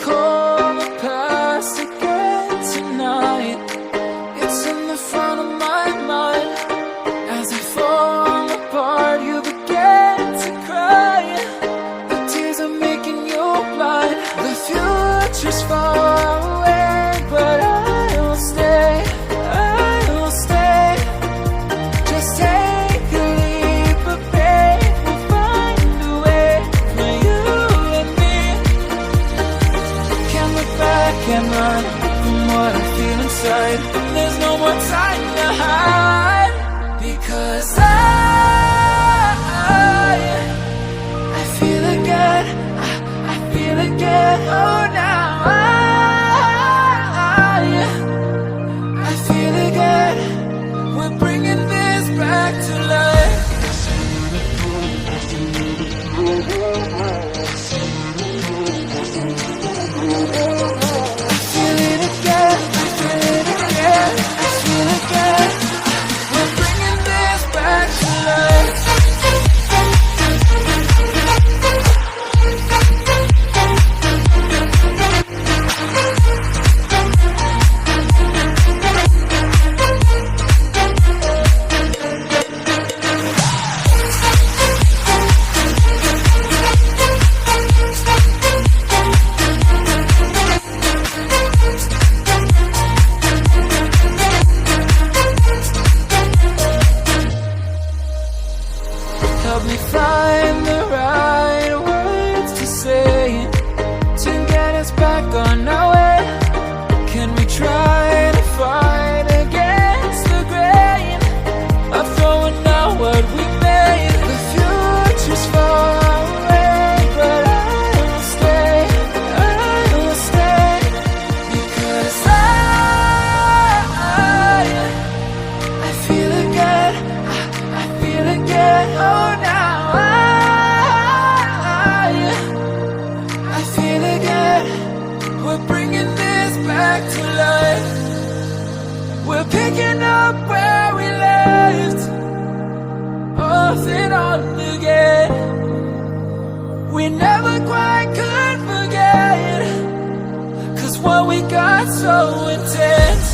recall the past again tonight. It's in the front of my mind. As I fall apart, you begin to cry. The tears are making you blind. The future's far away, but I'll stay, I'll stay. Just take a leap of faith, we'll find a way for you and me. Can't look back and run from what I feel inside. There's no more time to hide, because I feel again, I feel again. Oh, now I feel again. We're bringing this back to life. I feel it again, I feel it again, I feel it again. We're bringing this back to life. Help me find the right words to say to get us back on our way. Can we try to fight against the grain of throwing out what we made? The future's far away, but I'll stay, I'll stay. Because I feel again, I feel again. Oh, now I feel again. We're bringing this back to life. We're picking up where we left off and on again. We never quite could forget, 'cause what we got so intense.